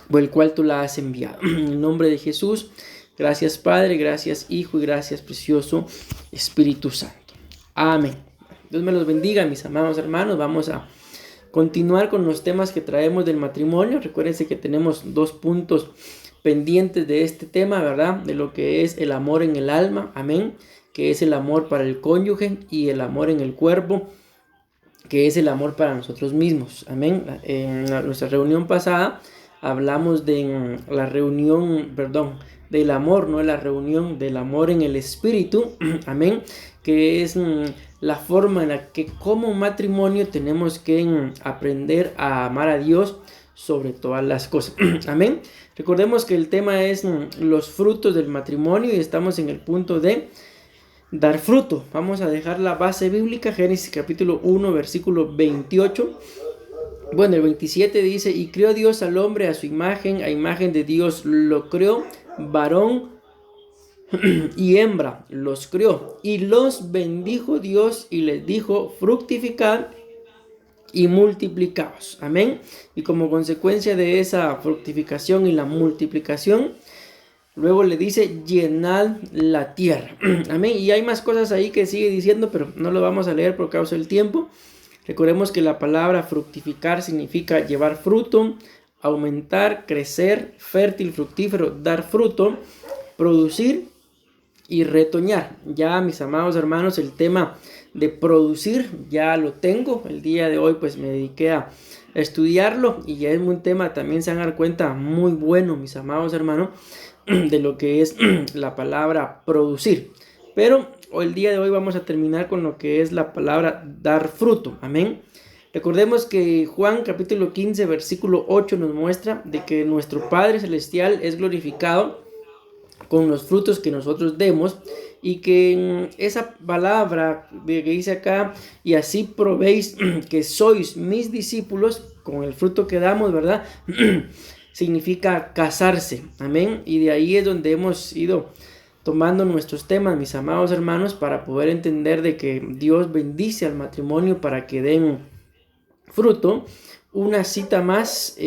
por el cual tú la has enviado. En el nombre de Jesús, gracias Padre, gracias Hijo y gracias precioso Espíritu Santo. Amén. Dios me los bendiga, mis amados hermanos. Vamos a continuar con los temas que traemos del matrimonio. Recuérdense que tenemos 2 puntos pendientes de este tema, ¿verdad? De lo que es el amor en el alma, amén, que es el amor para el cónyuge, y el amor en el cuerpo, que es el amor para nosotros mismos, amén. En nuestra reunión pasada hablamos de la reunión, del amor, no de la reunión del amor en el espíritu, amén, que es la forma en la que como matrimonio tenemos que aprender a amar a Dios sobre todas las cosas, amén. Recordemos que el tema es los frutos del matrimonio y estamos en el punto de dar fruto. Vamos a dejar la base bíblica, Génesis capítulo 1, versículo 28. Bueno, el 27 dice: y creó Dios al hombre a su imagen, a imagen de Dios lo creó, varón y hembra los creó, y los bendijo Dios y les dijo: fructificad y multiplicaos, amén. Y como consecuencia de esa fructificación y la multiplicación, luego le dice: llenad la tierra, amén. Y hay más cosas ahí que sigue diciendo, pero no lo vamos a leer por causa del tiempo. Recordemos que la palabra fructificar significa llevar fruto, aumentar, crecer, fértil, fructífero, dar fruto, producir y retoñar. Ya, mis amados hermanos, el tema de producir ya lo tengo. El día de hoy pues me dediqué a estudiarlo y ya es un tema, también se van a dar cuenta, muy bueno, mis amados hermanos, de lo que es la palabra producir. Pero el día de hoy vamos a terminar con lo que es la palabra dar fruto, amén. Recordemos que Juan capítulo 15 versículo 8 nos muestra de que nuestro Padre Celestial es glorificado con los frutos que nosotros demos, y que esa palabra que dice acá: y así probéis que sois mis discípulos, con el fruto que damos, ¿verdad? Significa casarse, amén. Y de ahí es donde hemos ido tomando nuestros temas, mis amados hermanos, para poder entender de que Dios bendice al matrimonio para que den fruto. Una cita más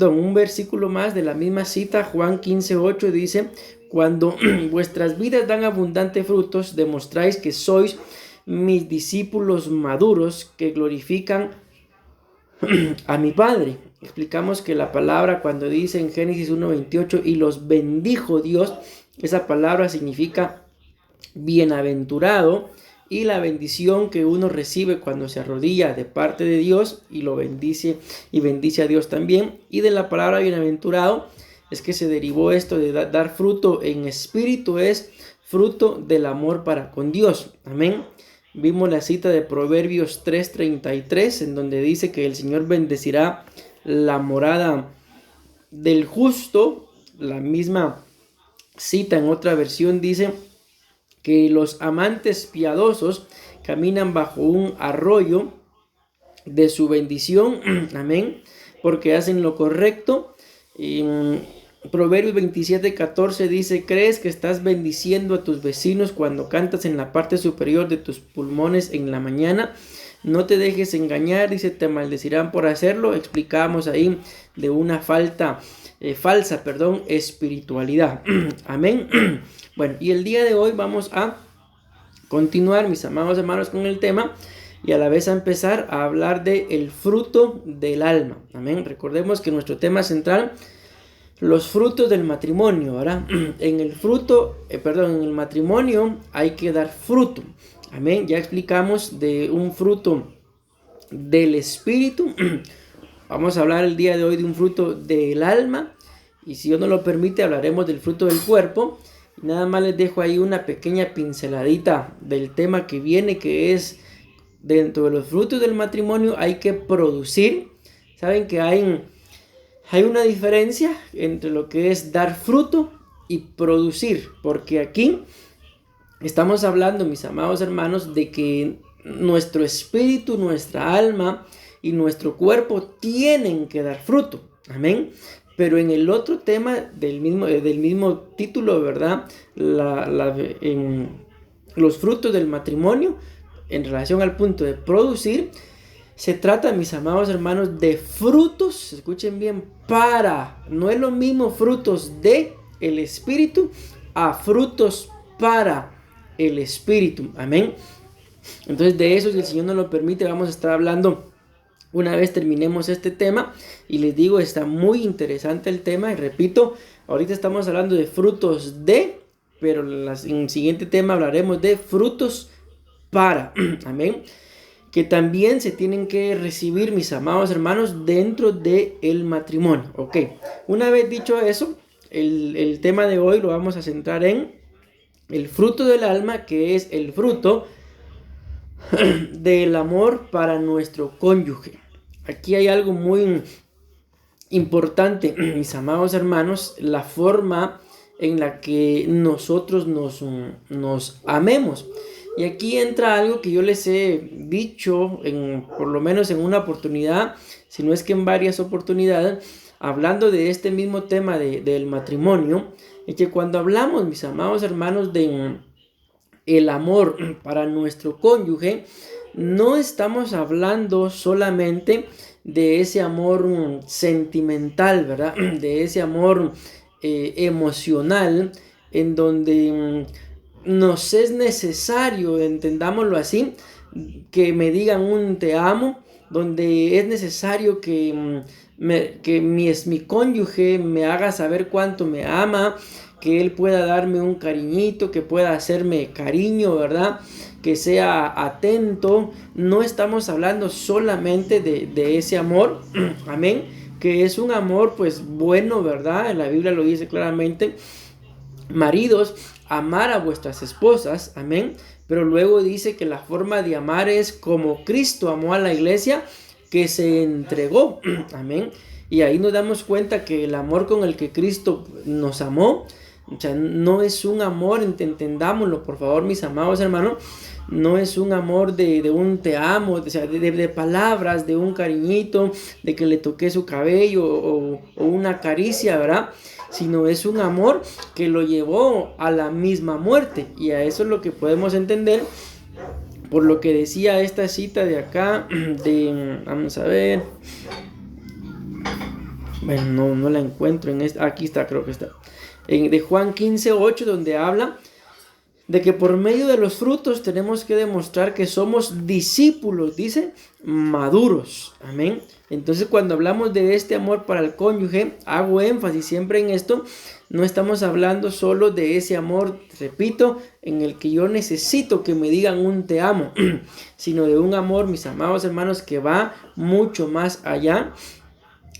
un versículo más de la misma cita, Juan 15:8 dice: cuando vuestras vidas dan abundantes frutos, demostráis que sois mis discípulos maduros que glorifican a mi Padre. Explicamos que la palabra, cuando dice en Génesis 1:28, y los bendijo Dios, esa palabra significa bienaventurado, y la bendición que uno recibe cuando se arrodilla de parte de Dios y lo bendice y bendice a Dios también. Y de la palabra bienaventurado es que se derivó esto de dar fruto en espíritu, es fruto del amor para con Dios, amén. Vimos la cita de Proverbios 3:33, en donde dice que el Señor bendecirá la morada del justo. La misma cita en otra versión dice que los amantes piadosos caminan bajo un arroyo de su bendición, amén, porque hacen lo correcto. Y Proverbios 27:14 dice: crees que estás bendiciendo a tus vecinos cuando cantas en la parte superior de tus pulmones en la mañana. No te dejes engañar, dice, te maldecirán por hacerlo. Explicamos ahí de una falsa espiritualidad. Amén. Bueno, y el día de hoy vamos a continuar, mis amados hermanos, con el tema, y a la vez a empezar a hablar de el fruto del alma. Amén. Recordemos que nuestro tema central, los frutos del matrimonio, ¿verdad? En el matrimonio hay que dar fruto. Amén. Ya explicamos de un fruto del espíritu. Vamos a hablar el día de hoy de un fruto del alma. Y si Dios nos lo permite, hablaremos del fruto del cuerpo. Y nada más les dejo ahí una pequeña pinceladita del tema que viene, que es dentro de los frutos del matrimonio hay que producir. Saben que hay una diferencia entre lo que es dar fruto y producir. Porque aquí estamos hablando, mis amados hermanos, de que nuestro espíritu, nuestra alma y nuestro cuerpo tienen que dar fruto. Amén. Pero en el otro tema del mismo título, ¿verdad? En los frutos del matrimonio, en relación al punto de producir, Se trata, mis amados hermanos, de frutos, escuchen bien, no es lo mismo frutos de el Espíritu a frutos para el Espíritu, amén. Entonces de eso, si el Señor nos lo permite, vamos a estar hablando una vez terminemos este tema. Y les digo, está muy interesante el tema, y repito, ahorita estamos hablando de frutos de, pero en el siguiente tema hablaremos de frutos para, amén, que también se tienen que recibir, mis amados hermanos, dentro del matrimonio. Ok, una vez dicho eso, el tema de hoy lo vamos a centrar en el fruto del alma, que es el fruto del amor para nuestro cónyuge. Aquí hay algo muy importante, mis amados hermanos, la forma en la que nosotros nos amemos. Y aquí entra algo que yo les he dicho, por lo menos en una oportunidad, si no es que en varias oportunidades, hablando de este mismo tema del matrimonio, es que cuando hablamos, mis amados hermanos, de el amor para nuestro cónyuge, no estamos hablando solamente de ese amor sentimental, ¿verdad? De ese amor emocional, en donde nos es necesario, entendámoslo así, que me digan un te amo, donde es necesario que mi cónyuge me haga saber cuánto me ama, que él pueda darme un cariñito, que pueda hacerme cariño, ¿verdad? Que sea atento. No estamos hablando solamente de ese amor, amén, que es un amor pues bueno, ¿verdad? La Biblia lo dice claramente, maridos, amar a vuestras esposas, amén, pero luego dice que la forma de amar es como Cristo amó a la iglesia, que se entregó, amén, y ahí nos damos cuenta que el amor con el que Cristo nos amó, o sea, no es un amor, entendámoslo por favor, mis amados hermanos, no es un amor de un te amo, o sea, de palabras, de un cariñito, de que le toqué su cabello o una caricia, ¿verdad? Sino es un amor que lo llevó a la misma muerte. Y a eso es lo que podemos entender por lo que decía esta cita de acá, vamos a ver, bueno, no la encuentro en esta, aquí está, creo que está, de Juan 15:8, donde habla de que por medio de los frutos tenemos que demostrar que somos discípulos, dice, maduros, amén. Entonces cuando hablamos de este amor para el cónyuge, hago énfasis siempre en esto, no estamos hablando solo de ese amor, repito, en el que yo necesito que me digan un te amo, sino de un amor, mis amados hermanos, que va mucho más allá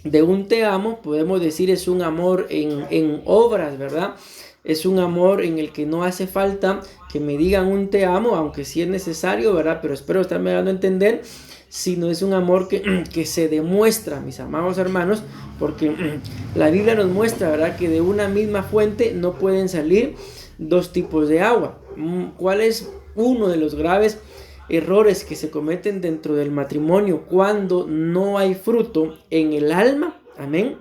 de un te amo. Podemos decir es un amor en obras, ¿verdad? Es un amor en el que no hace falta que me digan un te amo, aunque sí es necesario, ¿verdad? Pero espero estarme dando a entender, sino es un amor que se demuestra, mis amados hermanos, porque la Biblia nos muestra, ¿verdad? Que de una misma fuente no pueden salir dos tipos de agua. ¿Cuál es uno de los graves errores que se cometen dentro del matrimonio cuando no hay fruto en el alma? Amén.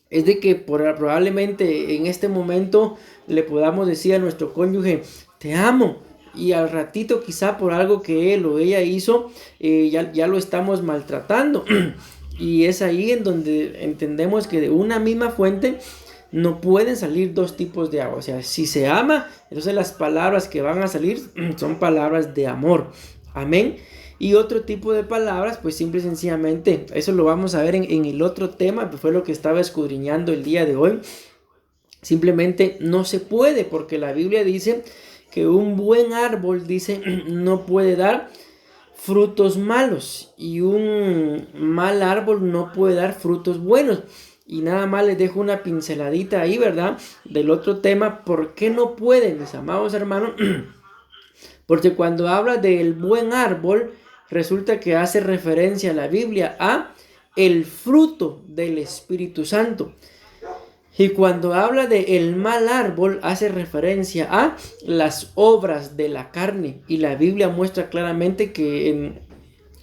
Es de que probablemente en este momento le podamos decir a nuestro cónyuge, te amo, y al ratito quizá por algo que él o ella hizo, ya lo estamos maltratando. Y es ahí en donde entendemos que de una misma fuente no pueden salir dos tipos de agua. O sea, si se ama, entonces las palabras que van a salir son palabras de amor. Amén. Y otro tipo de palabras, pues simple y sencillamente, eso lo vamos a ver en el otro tema, que fue lo que estaba escudriñando el día de hoy. Simplemente no se puede, porque la Biblia dice que un buen árbol, dice, no puede dar frutos malos, y un mal árbol no puede dar frutos buenos. Y nada más les dejo una pinceladita ahí, ¿verdad? Del otro tema, ¿por qué no pueden, mis amados hermanos? Porque cuando habla del buen árbol, resulta que hace referencia a la Biblia a el fruto del Espíritu Santo. Y cuando habla de el mal árbol, hace referencia a las obras de la carne. Y la Biblia muestra claramente que,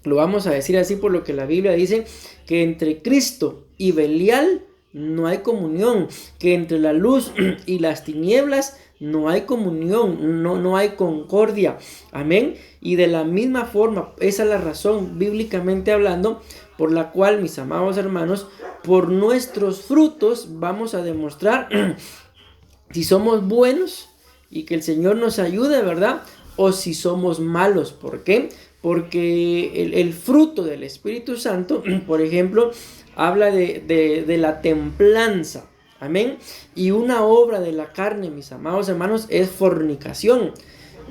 lo vamos a decir así por lo que la Biblia dice, que entre Cristo y Belial no hay comunión, que entre la luz y las tinieblas no hay comunión, no hay concordia. Amén. Y de la misma forma, esa es la razón, bíblicamente hablando, por la cual, mis amados hermanos, por nuestros frutos vamos a demostrar si somos buenos y que el Señor nos ayude, ¿verdad? O si somos malos. ¿Por qué? Porque el fruto del Espíritu Santo, por ejemplo, habla de la templanza. Amén. Y una obra de la carne, mis amados hermanos, es fornicación.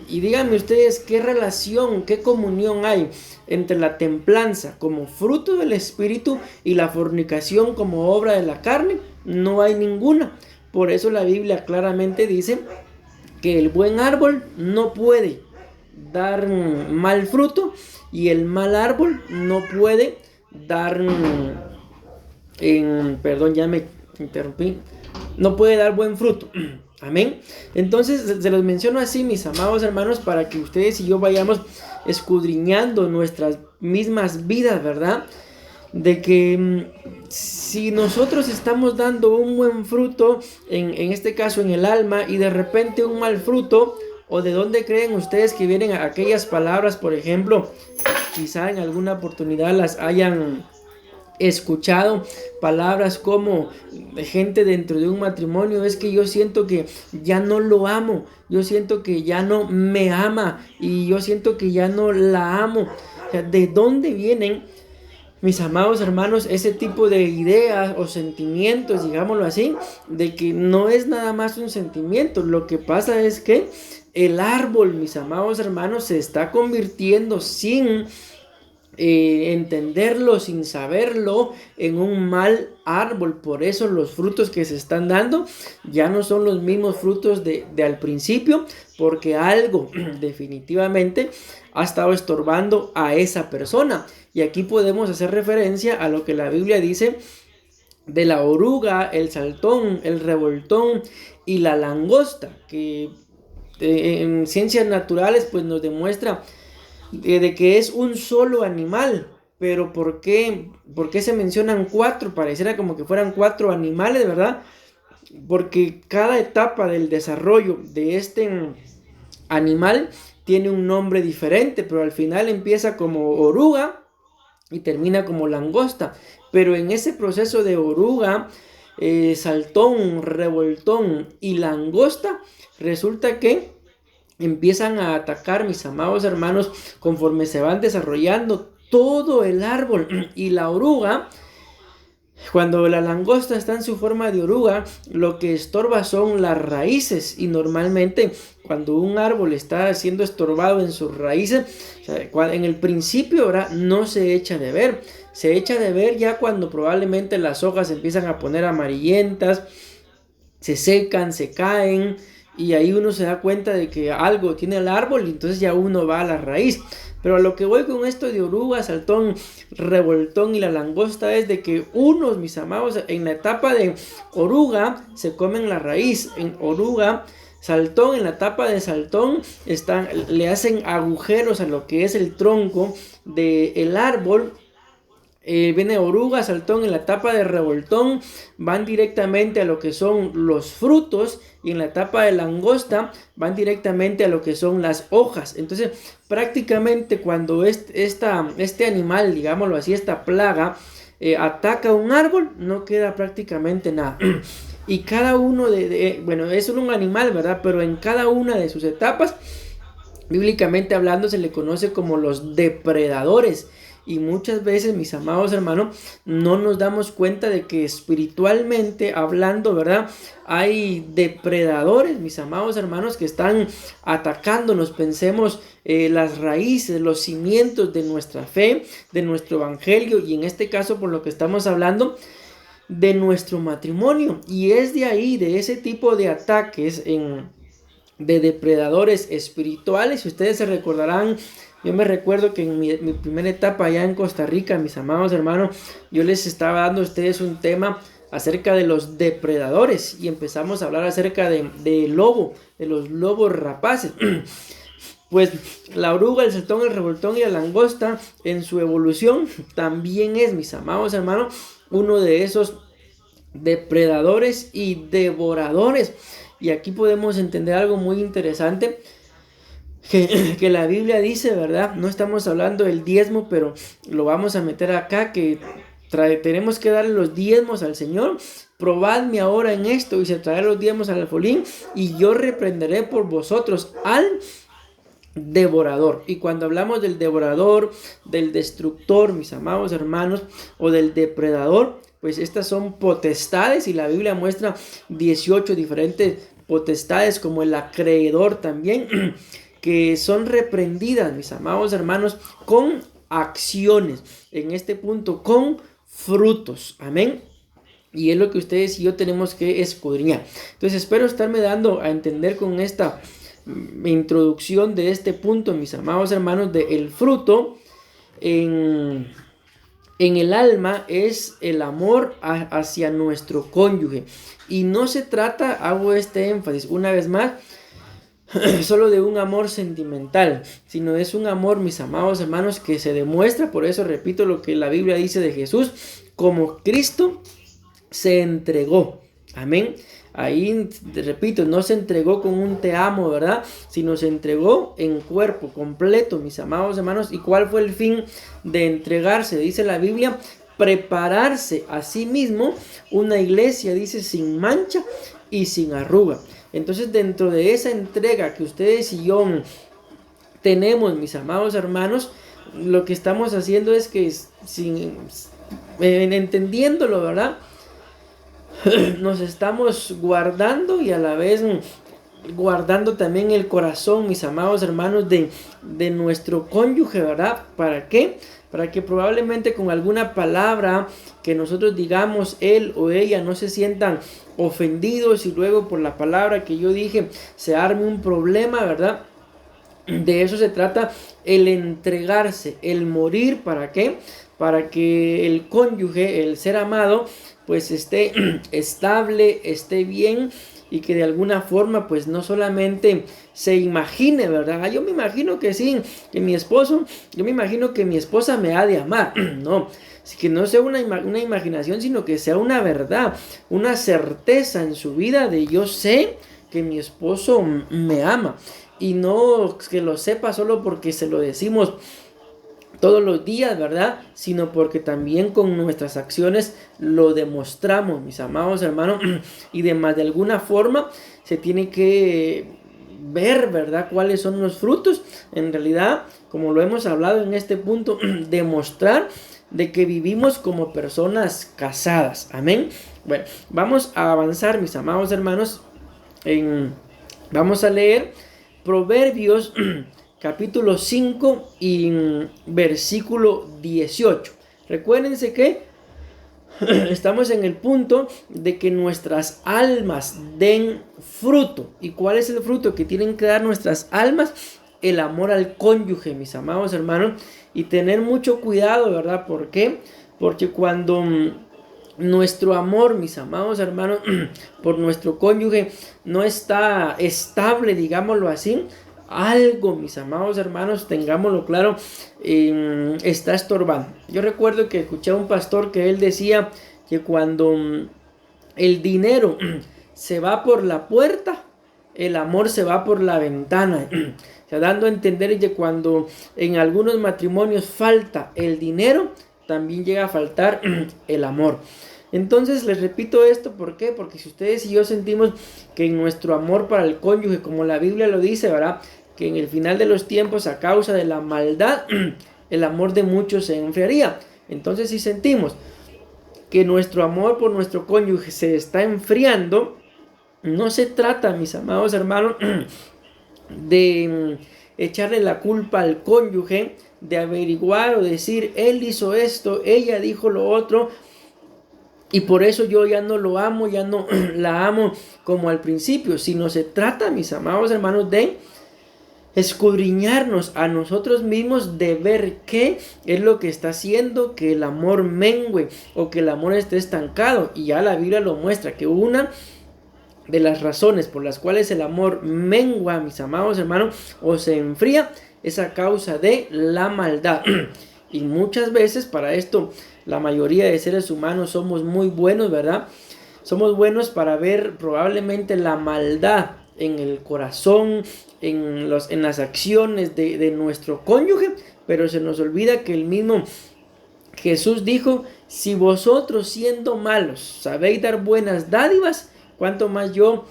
Y díganme ustedes qué relación, qué comunión hay entre la templanza como fruto del Espíritu y la fornicación como obra de la carne. No hay ninguna. Por eso la Biblia claramente dice que el buen árbol no puede dar mal fruto y el mal árbol no puede dar, perdón, ya me interrumpí, no puede dar buen fruto. Amén. Entonces se los menciono así, mis amados hermanos, para que ustedes y yo vayamos escudriñando nuestras mismas vidas, ¿verdad? De que si nosotros estamos dando un buen fruto, en este caso en el alma, y de repente un mal fruto, o de dónde creen ustedes que vienen aquellas palabras, por ejemplo, quizá en alguna oportunidad las hayan escuchado, palabras como de gente dentro de un matrimonio: es que yo siento que ya no lo amo, yo siento que ya no me ama y yo siento que ya no la amo. O sea, ¿de dónde vienen, mis amados hermanos, ese tipo de ideas o sentimientos, digámoslo así? De que no es nada más un sentimiento. Lo que pasa es que el árbol, mis amados hermanos, se está convirtiendo sin entenderlo, sin saberlo, en un mal árbol. Por eso los frutos que se están dando ya no son los mismos frutos de al principio, porque algo definitivamente ha estado estorbando a esa persona. Y aquí podemos hacer referencia a lo que la Biblia dice de la oruga, el saltón, el revoltón y la langosta, que en ciencias naturales pues nos demuestra de que es un solo animal. Pero ¿por qué se mencionan cuatro? Pareciera como que fueran cuatro animales, ¿verdad? Porque cada etapa del desarrollo de este animal tiene un nombre diferente, pero al final empieza como oruga y termina como langosta. Pero en ese proceso de oruga, saltón, revoltón y langosta, resulta que empiezan a atacar, mis amados hermanos, conforme se van desarrollando todo el árbol. Y la oruga, cuando la langosta está en su forma de oruga, lo que estorba son las raíces. Y normalmente cuando un árbol está siendo estorbado en sus raíces, o sea, en el principio ahora no se echa de ver. Se echa de ver ya cuando probablemente las hojas empiezan a poner amarillentas, se secan, se caen, y ahí uno se da cuenta de que algo tiene el árbol y entonces ya uno va a la raíz. Pero a lo que voy con esto de oruga, saltón, revoltón y la langosta es de que unos, mis amados, en la etapa de oruga se comen la raíz. En oruga, saltón, en la etapa de saltón le hacen agujeros a lo que es el tronco del árbol. Viene oruga, saltón, en la etapa de revoltón van directamente a lo que son los frutos, y en la etapa de langosta van directamente a lo que son las hojas. Entonces prácticamente cuando este animal, digámoslo así, esta plaga ataca un árbol, no queda prácticamente nada. Y cada uno bueno, es solo un animal, ¿verdad? Pero en cada una de sus etapas, bíblicamente hablando, se le conoce como los depredadores. Y muchas veces, mis amados hermanos, no nos damos cuenta de que espiritualmente hablando, ¿verdad?, hay depredadores, mis amados hermanos, que están atacándonos. Pensemos las raíces, los cimientos de nuestra fe, de nuestro evangelio, y en este caso, por lo que estamos hablando, de nuestro matrimonio. Y es de ahí, de ese tipo de ataques de depredadores espirituales. Si ustedes se recordarán, yo me recuerdo que en mi primera etapa allá en Costa Rica, mis amados hermanos, yo les estaba dando a ustedes un tema acerca de los depredadores, y empezamos a hablar acerca de los lobos rapaces. Pues la oruga, el saltón, el revoltón y la langosta en su evolución también es, mis amados hermanos, uno de esos depredadores y devoradores. Y aquí podemos entender algo muy interesante que la Biblia dice, ¿verdad? No estamos hablando del diezmo, pero lo vamos a meter acá, que tenemos que darle los diezmos al Señor. Probadme ahora en esto, y se traerá los diezmos al alfolí, y yo reprenderé por vosotros al devorador. Y cuando hablamos del devorador, del destructor, mis amados hermanos, o del depredador, pues estas son potestades, y la Biblia muestra 18 diferentes potestades, como el acreedor también, que son reprendidas, mis amados hermanos, con acciones. En este punto, con frutos. Amén. Y es lo que ustedes y yo tenemos que escudriñar. Entonces espero estarme dando a entender con esta introducción de este punto, mis amados hermanos, de el fruto en el alma es el amor hacia nuestro cónyuge. Y no se trata, hago este énfasis una vez más, solo de un amor sentimental, sino es un amor, mis amados hermanos, que se demuestra. Por eso repito lo que la Biblia dice de Jesús: como Cristo se entregó. Amén. Ahí, repito, no se entregó con un te amo, ¿verdad? Sino se entregó en cuerpo completo, mis amados hermanos. ¿Y cuál fue el fin de entregarse? Dice la Biblia: prepararse a sí mismo una iglesia, dice, sin mancha y sin arruga. Entonces, dentro de esa entrega que ustedes y yo tenemos, mis amados hermanos, lo que estamos haciendo es que, entendiéndolo, ¿verdad?, nos estamos guardando, y a la vez guardando también el corazón, mis amados hermanos, de nuestro cónyuge, ¿verdad? ¿Para qué? Para que probablemente con alguna palabra que nosotros digamos, él o ella no se sientan ofendidos, y luego por la palabra que yo dije se arme un problema, ¿verdad? De eso se trata el entregarse, el morir. ¿Para qué? Para que el cónyuge, el ser amado, pues esté estable, esté bien, y que de alguna forma pues no solamente se imagine, ¿verdad? Yo me imagino que sí, que mi esposo, yo me imagino que mi esposa me ha de amar. No, que no sea una imaginación, sino que sea una verdad, una certeza en su vida de yo sé que mi esposo me ama. Y no que lo sepa solo porque se lo decimos todos los días, ¿verdad? Sino porque también con nuestras acciones lo demostramos, mis amados hermanos. Y de alguna forma se tiene que ver, ¿verdad?, cuáles son los frutos. En realidad, como lo hemos hablado en este punto, demostrar de que vivimos como personas casadas. Amén. Bueno, vamos a avanzar, mis amados hermanos. Vamos a leer Proverbios capítulo 5 y versículo 18. Recuérdense que estamos en el punto de que nuestras almas den fruto. ¿Y cuál es el fruto que tienen que dar nuestras almas? El amor al cónyuge, mis amados hermanos. Y tener mucho cuidado, ¿verdad? ¿Por qué? Porque cuando nuestro amor, mis amados hermanos, por nuestro cónyuge no está estable, digámoslo así, algo, mis amados hermanos, tengámoslo claro, está estorbando. Yo recuerdo que escuché a un pastor que él decía que cuando el dinero se va por la puerta, el amor se va por la ventana. O sea, dando a entender que cuando en algunos matrimonios falta el dinero, también llega a faltar el amor. Entonces les repito esto, ¿por qué? Porque si ustedes y yo sentimos que en nuestro amor para el cónyuge, como la Biblia lo dice, ¿verdad?, que en el final de los tiempos, a causa de la maldad, el amor de muchos se enfriaría. Entonces, si sentimos que nuestro amor por nuestro cónyuge se está enfriando, no se trata, mis amados hermanos, de echarle la culpa al cónyuge, de averiguar o decir, él hizo esto, ella dijo lo otro, y por eso yo ya no lo amo, ya no la amo como al principio. Sino se trata, mis amados hermanos, de escudriñarnos a nosotros mismos, de ver qué es lo que está haciendo que el amor mengue o que el amor esté estancado. Y ya la Biblia lo muestra, que una de las razones por las cuales el amor mengua, mis amados hermanos, o se enfría, es a causa de la maldad. Y muchas veces, para esto, la mayoría de seres humanos somos muy buenos, ¿verdad?, somos buenos para ver probablemente la maldad en el corazón, en las acciones de nuestro cónyuge, pero se nos olvida que el mismo Jesús dijo: si vosotros siendo malos sabéis dar buenas dádivas, cuánto más yo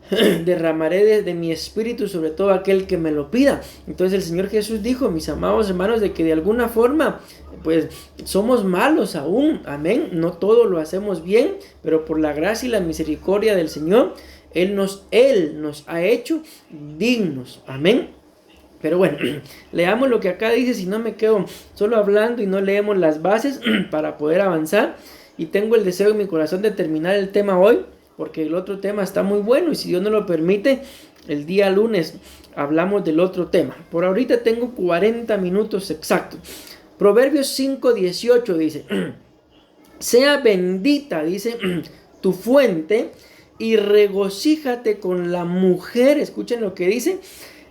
derramaré de mi espíritu sobre todo aquel que me lo pida. Entonces el Señor Jesús dijo, mis amados hermanos, de que de alguna forma pues somos malos aún, amén. No todo lo hacemos bien, pero por la gracia y la misericordia del Señor, Él nos ha hecho dignos, amén. Pero bueno, leamos lo que acá dice, si no me quedo solo hablando y no leemos las bases para poder avanzar. Y tengo el deseo en mi corazón de terminar el tema hoy, porque el otro tema está muy bueno y si Dios no lo permite, el día lunes hablamos del otro tema. Por ahorita tengo 40 minutos exactos. Proverbios 5:18 dice, sea bendita, dice, tu fuente y regocíjate con la mujer, escuchen lo que dice,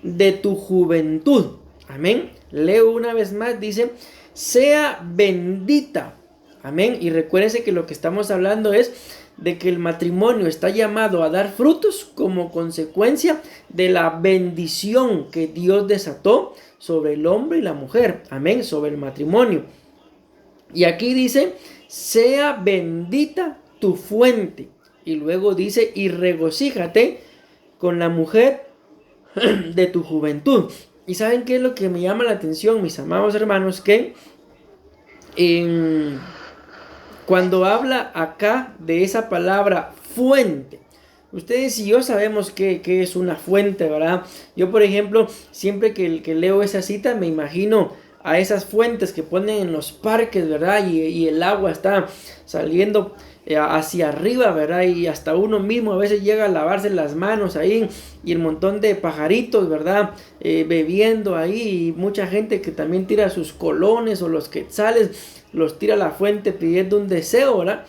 de tu juventud. Amén. Leo una vez más, dice, sea bendita. Amén. Y recuérdense que lo que estamos hablando es de que el matrimonio está llamado a dar frutos como consecuencia de la bendición que Dios desató sobre el hombre y la mujer. Amén. Sobre el matrimonio. Y aquí dice, sea bendita tu fuente. Y luego dice, y regocíjate con la mujer de tu juventud. ¿Y saben qué es lo que me llama la atención, mis amados hermanos? Que cuando habla acá de esa palabra fuente, ustedes y yo sabemos que es una fuente, ¿verdad? Yo, por ejemplo, siempre que leo esa cita, me imagino a esas fuentes que ponen en los parques, ¿verdad? Y el agua está saliendo hacia arriba, ¿verdad? Y hasta uno mismo a veces llega a lavarse las manos ahí, y el montón de pajaritos, ¿verdad? Bebiendo ahí, y mucha gente que también tira sus colones o los quetzales, los tira a la fuente pidiendo un deseo, ¿verdad?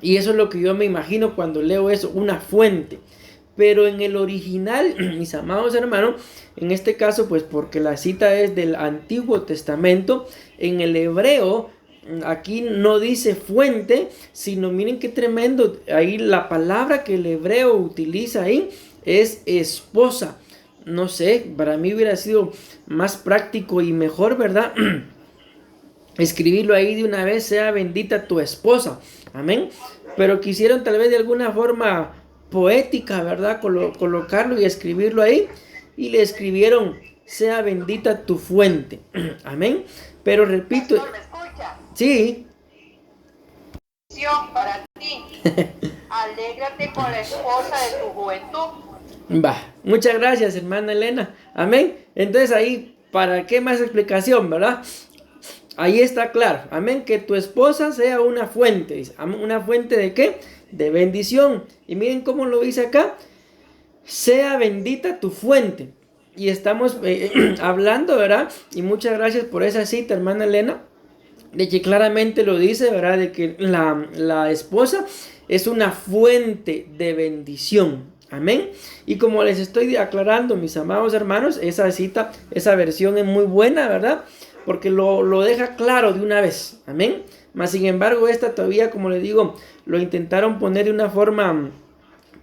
Y eso es lo que yo me imagino cuando leo eso, una fuente. Pero en el original, mis amados hermanos, en este caso, pues porque la cita es del Antiguo Testamento, en el hebreo, aquí no dice fuente, sino miren qué tremendo, ahí la palabra que el hebreo utiliza ahí es esposa. No sé, para mí hubiera sido más práctico y mejor, ¿verdad? Escribirlo ahí de una vez, sea bendita tu esposa, amén. Pero quisieron tal vez de alguna forma poética, ¿verdad? Colocarlo y escribirlo ahí, y le escribieron, sea bendita tu fuente, amén. Pero repito, ¿Me escucha? sí. Para ti, alégrate con la esposa de tu juventud. Va, muchas gracias, hermana Elena, amén. Entonces ahí, ¿para qué más explicación, verdad? Ahí está claro, amén, que tu esposa sea una fuente. ¿Una fuente de qué? De bendición. Y miren cómo lo dice acá, sea bendita tu fuente. Y estamos hablando, ¿verdad? Y muchas gracias por esa cita, hermana Elena, de que claramente lo dice, ¿verdad? De que la esposa es una fuente de bendición. Amén. Y como les estoy aclarando, mis amados hermanos, esa cita, esa versión es muy buena, ¿verdad? Porque lo deja claro de una vez, amén. Mas sin embargo, esta todavía, como les digo, lo intentaron poner de una forma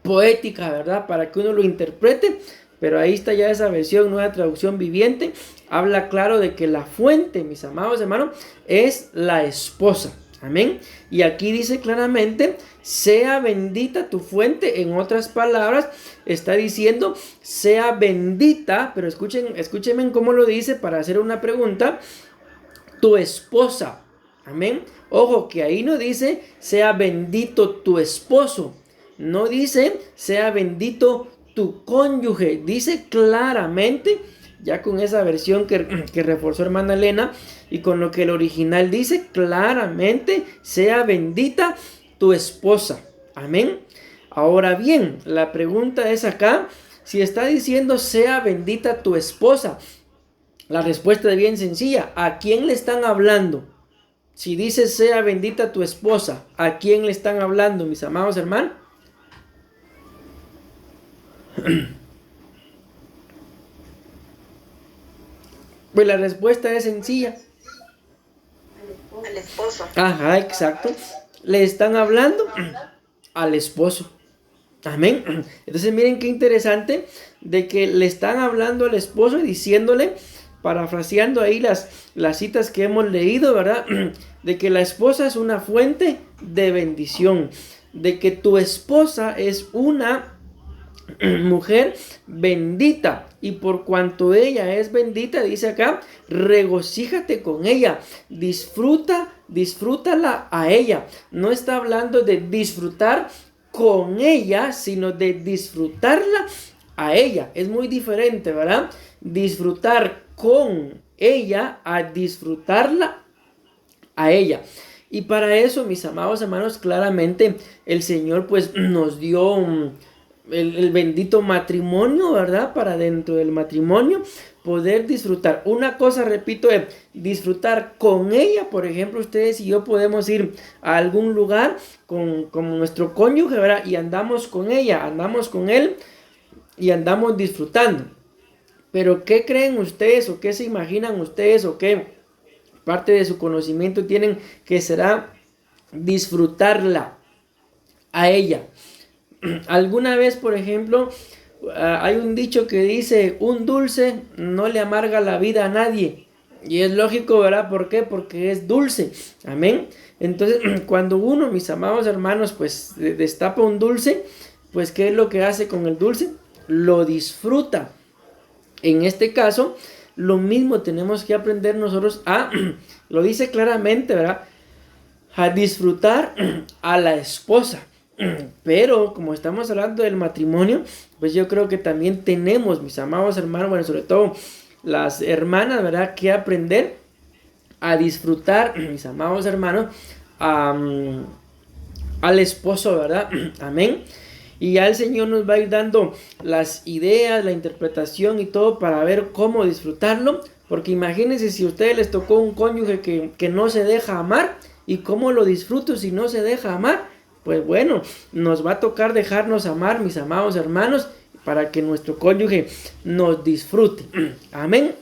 poética, ¿verdad? Para que uno lo interprete. Pero ahí está ya esa versión, nueva traducción viviente. Habla claro de que la fuente, mis amados hermanos, es la esposa. Amén. Y aquí dice claramente, sea bendita tu fuente. En otras palabras, está diciendo, sea bendita, pero escúchenme cómo lo dice para hacer una pregunta, tu esposa. Amén. Ojo, que ahí no dice, sea bendito tu esposo. No dice, sea bendito tu cónyuge. Dice claramente, ya con esa versión que reforzó hermana Elena, y con lo que el original dice claramente, sea bendita tu esposa. Amén. Ahora bien, la pregunta es acá, si está diciendo sea bendita tu esposa, la respuesta es bien sencilla. ¿A quién le están hablando? Si dice sea bendita tu esposa, ¿a quién le están hablando, mis amados hermanos? Pues la respuesta es sencilla. Al esposo. Ajá, exacto. Le están hablando al esposo. Amén. Entonces miren qué interesante de que le están hablando al esposo y diciéndole, parafraseando ahí las citas que hemos leído, ¿verdad? De que la esposa es una fuente de bendición, de que tu esposa es una mujer bendita, y por cuanto ella es bendita, dice acá, regocíjate con ella, disfrútala a ella. No está hablando de disfrutar con ella, sino de disfrutarla a ella. Es muy diferente, ¿verdad? Disfrutar con ella a disfrutarla a ella. Y para eso, mis amados hermanos, claramente el Señor pues nos dio el bendito matrimonio, ¿verdad? Para dentro del matrimonio poder disfrutar. Una cosa, repito, es disfrutar con ella. Por ejemplo, ustedes y yo podemos ir a algún lugar con nuestro cónyuge, ¿verdad? Y andamos con ella, andamos con él y andamos disfrutando. Pero ¿qué creen ustedes o qué se imaginan ustedes o qué parte de su conocimiento tienen que será disfrutarla a ella? Alguna vez, por ejemplo, hay un dicho que dice, un dulce no le amarga la vida a nadie. Y es lógico, ¿verdad? ¿Por qué? Porque es dulce. Amén. Entonces, cuando uno, mis amados hermanos, pues destapa un dulce, pues ¿qué es lo que hace con el dulce? Lo disfruta. En este caso, lo mismo tenemos que aprender nosotros lo dice claramente, ¿verdad? A disfrutar a la esposa. Pero como estamos hablando del matrimonio, pues yo creo que también tenemos, mis amados hermanos, bueno, sobre todo las hermanas, ¿verdad? Que aprender a disfrutar, mis amados hermanos, al esposo, ¿verdad? Amén. Y ya el Señor nos va a ir dando las ideas, la interpretación y todo para ver cómo disfrutarlo. Porque imagínense si a ustedes les tocó un cónyuge que no se deja amar. ¿Y cómo lo disfruto si no se deja amar? Pues bueno, nos va a tocar dejarnos amar, mis amados hermanos, para que nuestro cónyuge nos disfrute. Amén.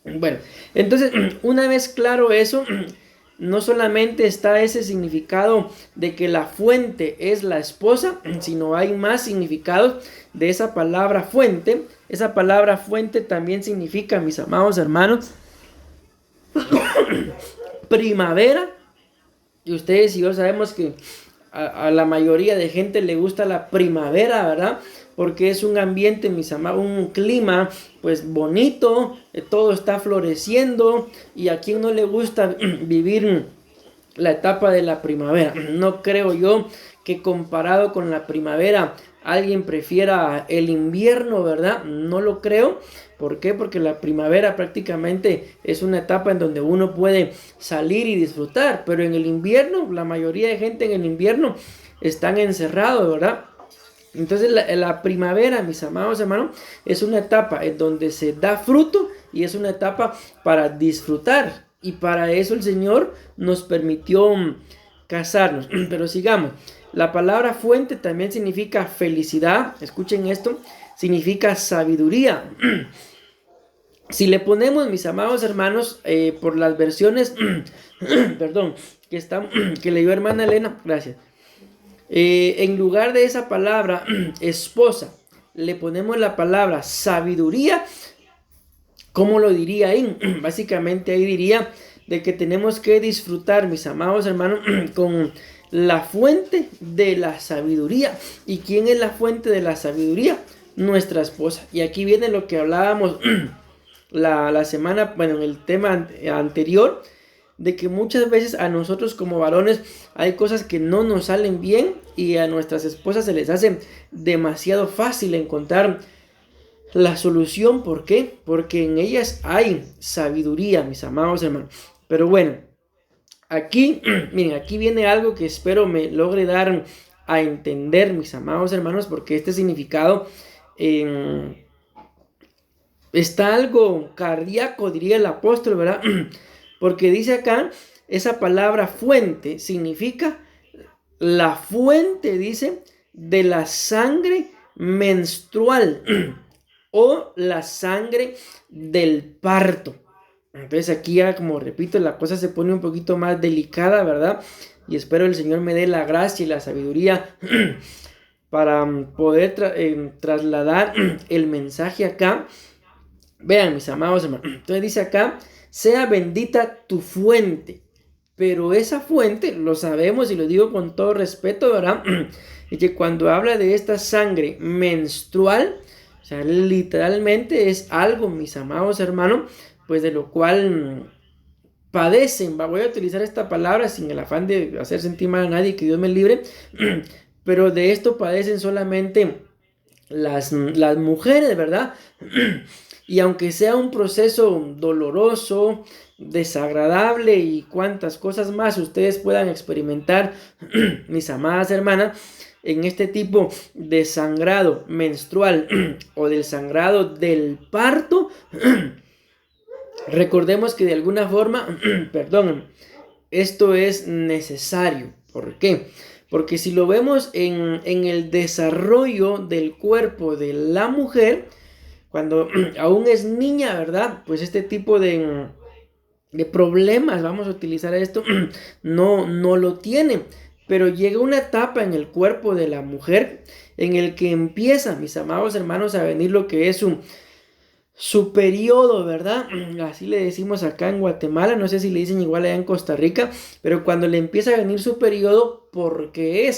Bueno, entonces, una vez claro eso, no solamente está ese significado de que la fuente es la esposa, sino hay más significados de esa palabra fuente. Esa palabra fuente también significa, mis amados hermanos, primavera. Y ustedes y yo sabemos que a la mayoría de gente le gusta la primavera, ¿verdad? Porque es un ambiente, mis amados, un clima pues bonito, todo está floreciendo, y a quien no le gusta vivir la etapa de la primavera. No creo yo que comparado con la primavera alguien prefiera el invierno, ¿verdad? No lo creo. ¿Por qué? Porque la primavera prácticamente es una etapa en donde uno puede salir y disfrutar, pero en el invierno, la mayoría de gente en el invierno están encerrados, ¿verdad? Entonces la primavera, mis amados hermanos, es una etapa en donde se da fruto y es una etapa para disfrutar. Y para eso el Señor nos permitió casarnos. Pero sigamos. La palabra fuente también significa felicidad. Escuchen esto. Significa sabiduría. Si le ponemos, mis amados hermanos, por las versiones, perdón, que leyó hermana Elena, gracias. En lugar de esa palabra esposa, le ponemos la palabra sabiduría. ¿Cómo lo diría ahí? Básicamente ahí diría de que tenemos que disfrutar, mis amados hermanos, con la fuente de la sabiduría. ¿Y quién es la fuente de la sabiduría? Nuestra esposa. Y aquí viene lo que hablábamos la semana, bueno, en el tema anterior, de que muchas veces a nosotros como varones hay cosas que no nos salen bien y a nuestras esposas se les hace demasiado fácil encontrar la solución. ¿Por qué? Porque en ellas hay sabiduría, mis amados hermanos. Pero bueno, aquí, miren, aquí viene algo que espero me logre dar a entender, mis amados hermanos, porque este significado está algo cardíaco, diría el apóstol, ¿verdad? Porque dice acá, esa palabra fuente significa la fuente, dice, de la sangre menstrual o la sangre del parto. Entonces aquí ya, como repito, la cosa se pone un poquito más delicada, ¿verdad? y espero el Señor me dé la gracia y la sabiduría para poder trasladar el mensaje acá. Vean, mis amados hermanos, entonces dice acá, sea bendita tu fuente. Pero esa fuente, lo sabemos y lo digo con todo respeto, ¿verdad? Y que cuando habla de esta sangre menstrual, o sea, literalmente es algo, mis amados hermanos, pues de lo cual padecen. Voy a utilizar esta palabra sin el afán de hacer sentir mal a nadie, que Dios me libre, pero de esto padecen solamente las mujeres, ¿verdad? Y aunque sea un proceso doloroso, desagradable y cuantas cosas más ustedes puedan experimentar, mis amadas hermanas, en este tipo de sangrado menstrual o del sangrado del parto, recordemos que de alguna forma, perdón, esto es necesario. ¿Por qué? Porque si lo vemos en el desarrollo del cuerpo de la mujer, cuando aún es niña, ¿verdad? Pues este tipo de problemas, vamos a utilizar esto, no lo tiene. Pero llega una etapa en el cuerpo de la mujer en el que empieza, mis amados hermanos, a venir lo que es su periodo, ¿verdad? Así le decimos acá en Guatemala, no sé si le dicen igual allá en Costa Rica, pero cuando le empieza a venir su periodo, porque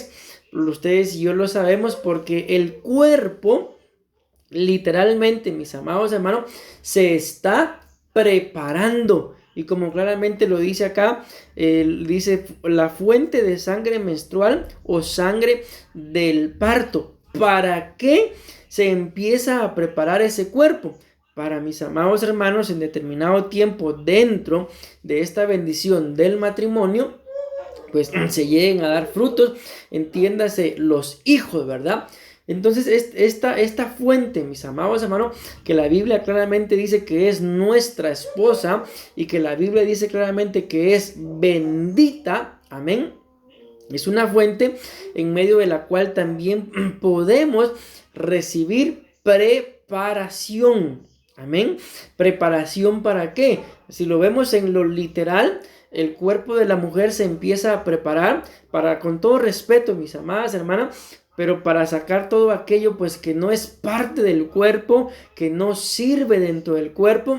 ustedes y yo lo sabemos, porque el cuerpo, literalmente, mis amados hermanos, se está preparando. Y como claramente lo dice acá, dice la fuente de sangre menstrual o sangre del parto. ¿Para qué se empieza a preparar ese cuerpo? Para, mis amados hermanos, en determinado tiempo dentro de esta bendición del matrimonio, pues se lleguen a dar frutos, entiéndase los hijos, ¿verdad? Entonces esta fuente, mis amados hermanos, que la Biblia claramente dice que es nuestra esposa y que la Biblia dice claramente que es bendita, amén, es una fuente en medio de la cual también podemos recibir preparación, amén. ¿Preparación para qué? Si lo vemos en lo literal, el cuerpo de la mujer se empieza a preparar para, con todo respeto, mis amadas hermanas, pero para sacar todo aquello pues que no es parte del cuerpo, que no sirve dentro del cuerpo,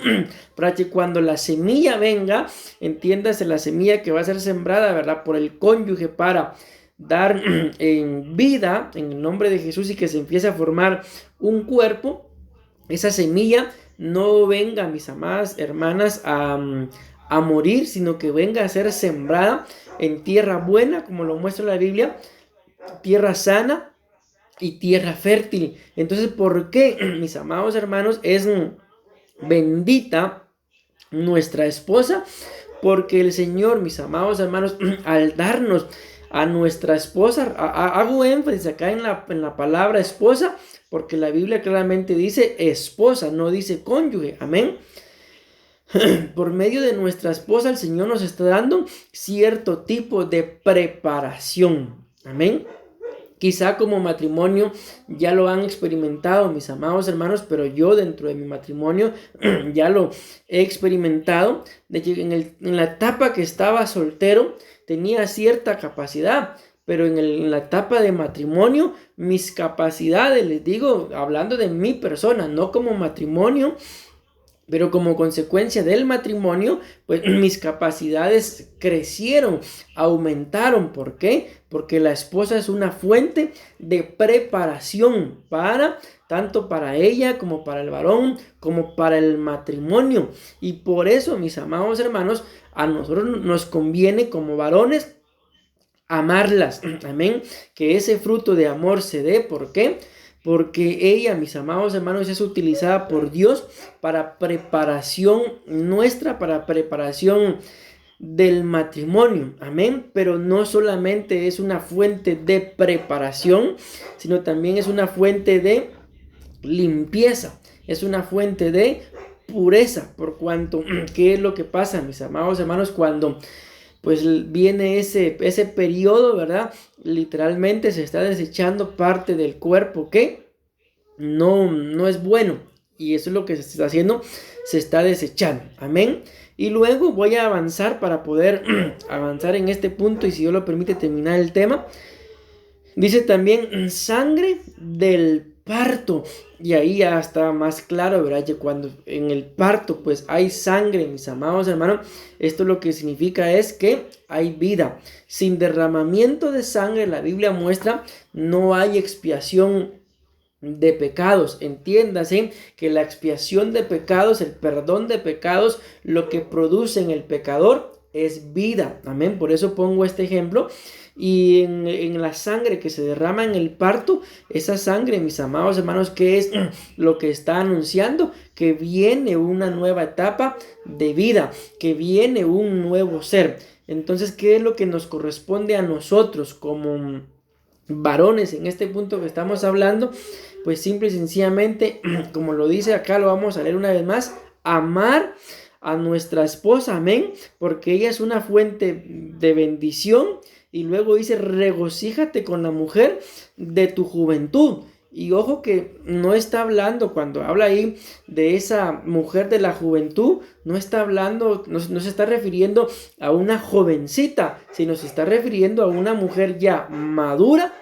para que cuando la semilla venga, entiéndase, la semilla que va a ser sembrada, ¿verdad?, por el cónyuge para dar en vida en el nombre de Jesús y que se empiece a formar un cuerpo, esa semilla no venga, mis amadas hermanas, a morir, sino que venga a ser sembrada en tierra buena, como lo muestra la Biblia, tierra sana y tierra fértil. Entonces, ¿por qué, mis amados hermanos, es bendita nuestra esposa? Porque el Señor, mis amados hermanos, al darnos a nuestra esposa, hago énfasis acá en la palabra esposa, porque la Biblia claramente dice esposa, no dice cónyuge, amén. Por medio de nuestra esposa, el Señor nos está dando cierto tipo de preparación, amén. Quizá como matrimonio ya lo han experimentado, mis amados hermanos, pero yo dentro de mi matrimonio ya lo he experimentado, de que en la etapa que estaba soltero tenía cierta capacidad, pero en la etapa de matrimonio, mis capacidades, les digo, hablando de mi persona, no como matrimonio, pero como consecuencia del matrimonio, pues mis capacidades crecieron, aumentaron. ¿Por qué? Porque la esposa es una fuente de preparación tanto para ella como para el varón, como para el matrimonio. Y por eso, mis amados hermanos, a nosotros nos conviene como varones amarlas. Amén. Que ese fruto de amor se dé. ¿Por qué? Porque ella, mis amados hermanos, es utilizada por Dios para preparación nuestra, para preparación del matrimonio, amén. Pero no solamente es una fuente de preparación, sino también es una fuente de limpieza, es una fuente de pureza, por cuanto, ¿qué es lo que pasa, mis amados hermanos, cuando pues viene ese periodo, ¿verdad? Literalmente se está desechando parte del cuerpo que no es bueno. Y eso es lo que se está haciendo, se está desechando. Amén. Y luego voy a avanzar para poder avanzar en este punto y si Dios lo permite terminar el tema. Dice también sangre del parto. Y ahí ya está más claro, ¿verdad? Que cuando en el parto pues hay sangre, mis amados hermanos, esto lo que significa es que hay vida. Sin derramamiento de sangre, la Biblia muestra, no hay expiación de pecados. Entiéndase que la expiación de pecados, el perdón de pecados, lo que produce en el pecador es vida. Amén. Por eso pongo este ejemplo. Y en la sangre que se derrama en el parto, esa sangre, mis amados hermanos, ¿qué es lo que está anunciando? Que viene una nueva etapa de vida, que viene un nuevo ser. Entonces, ¿qué es lo que nos corresponde a nosotros como varones en este punto que estamos hablando? Pues simple y sencillamente, como lo dice acá, lo vamos a leer una vez más, amar a nuestra esposa, amén, porque ella es una fuente de bendición. Y luego dice, regocíjate con la mujer de tu juventud. Y ojo que no está hablando, cuando habla ahí de esa mujer de la juventud, no está hablando, no se está refiriendo a una jovencita, sino se está refiriendo a una mujer ya madura,